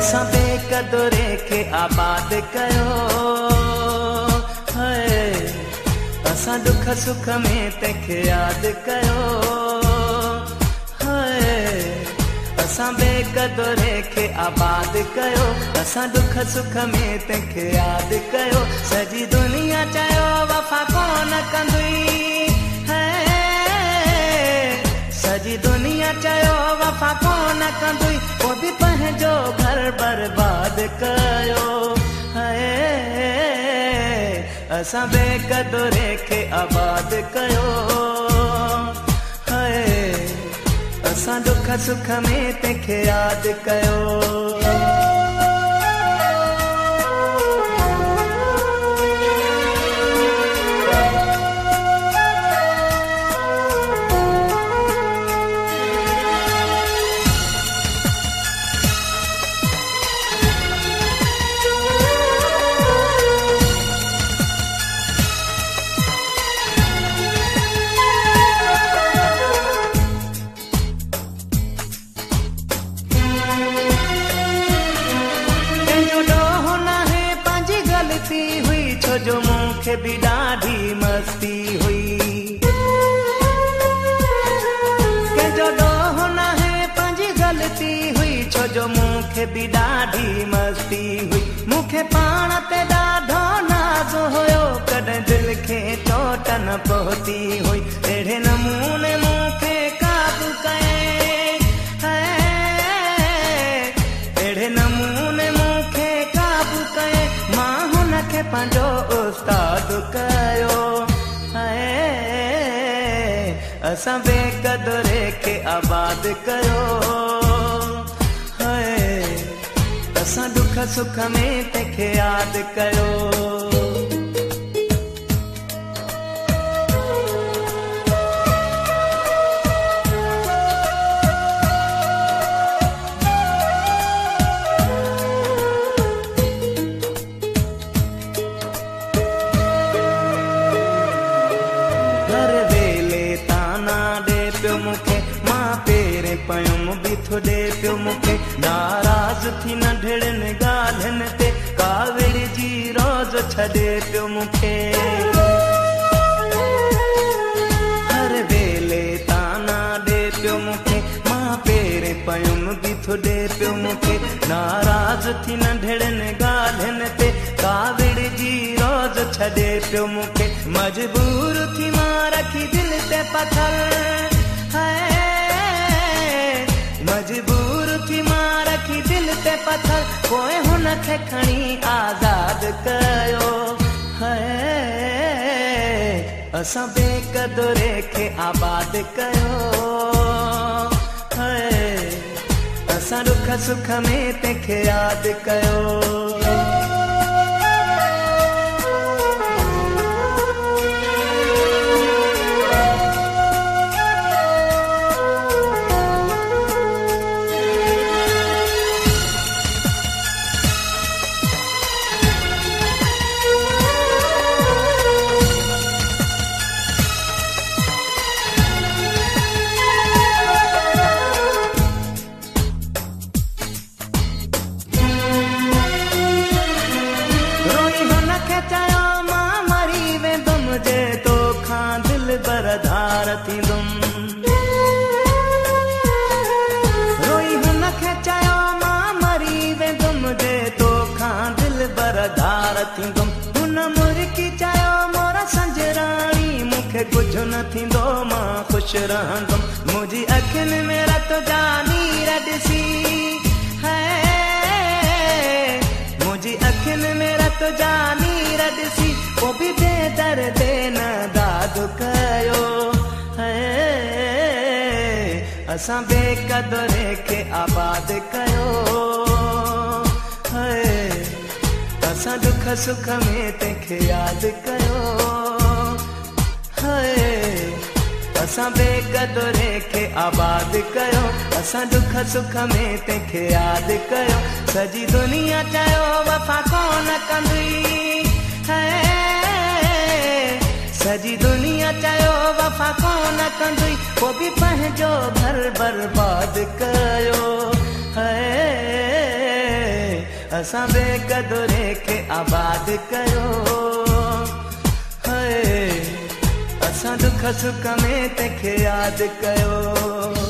असां बेक़दुरे खे आबाद कयो है, असां दुख सुख में तंहिंखे यादि कयो है, असां बेक़दुरे खे आबाद कयो, असां दुख सुख में तंहिंखे यादि कयो। सॼी दुनिया चयो वफ़ा कोन कंदुई है, सॼी दुनिया चयो वफ़ा कोन कंदुई, पोइ बि पंहिंजो घर बर्बाद कयो है, असां बेक़दुरे खे आबाद कयो है, असां दुख सुख में तंहिंखे यादि कयो। जो मूंखे बि ॾाढी मस्ती हुई, कंहिंजो ॾोह न है पंहिंजी ग़लती हुई, छो जो मूंखे बि ॾाढी मस्ती हुई। मूंखे पाण ते ॾाढो नाज़ हुयो, कॾहिं दिलि खे चोट न पहुती हुई, अहिड़े नमूने मूंखे काबू कयईं है, अहिड़े नमूने मूंखे काबू कयईं, मां हुनखे पंहिंजो उस्ताद कयो है, असां बेक़दुरे खे आबाद कयो है, असां दुख सुख में तंहिंखे यादि कयो। पयुम बि थो ॾे पियो मूंखे, नाराज़ थी नंढड़नि ॻाल्हियुनि ते काविड़ जी रोज़ छॾे पियो मूंखे, हर वेले ताना ॾे पियो मूंखे, मां पेरे पयुम बि थो ॾे पियो मूंखे, नाराज़ थी नंढड़नि ॻाल्हियुनि ते काविड़ जी रोज़ छॾे पियो मूंखे, मजबूर थी मां रखी दिलि ते पथर है, मजबूर थी मां रखी दिलि ते पथर, पोइ हुनखे खणी आज़ाद कयो है, असां बेक़दुरे खे आबाद कयो है, असां दुख सुख में तंहिंखे यादि कयो। बरधार थींदुमि, रोई हुनखे चयो मां मरी वेंदुमि, जे तोखां दिलि बरधार थींदुमि, हुन मुर्की चयो मोरा संजराणी, मूंखे कुझु न थींदो मां ख़ुशि रहंदुमि, मुंहिंजी अखियुनि में रत जा नीर ॾिसी है, मुंहिंजी अखियुनि में रत जा नीर ॾिसी, पोइ बि बेदर्दे न दाद कयो है, असां बेक़दुरे खे आबाद कयो है, असां दुख सुख में तंहिंखे यादि कयो है, असां बेक़दुरे खे आबाद कयो, असां दुख सुख में तंहिंखे यादि कयो। सॼी दुनिया चयो वफ़ा कोन कंदुई है, सॼी दुनिया चयो वफ़ा कोन कंदुई, पोइ बि पंहिंजो घर बर्बाद कयो असां बेकदुरे खे आबाद कयो असां दुख सुख में तंहिंखे यादि कयो।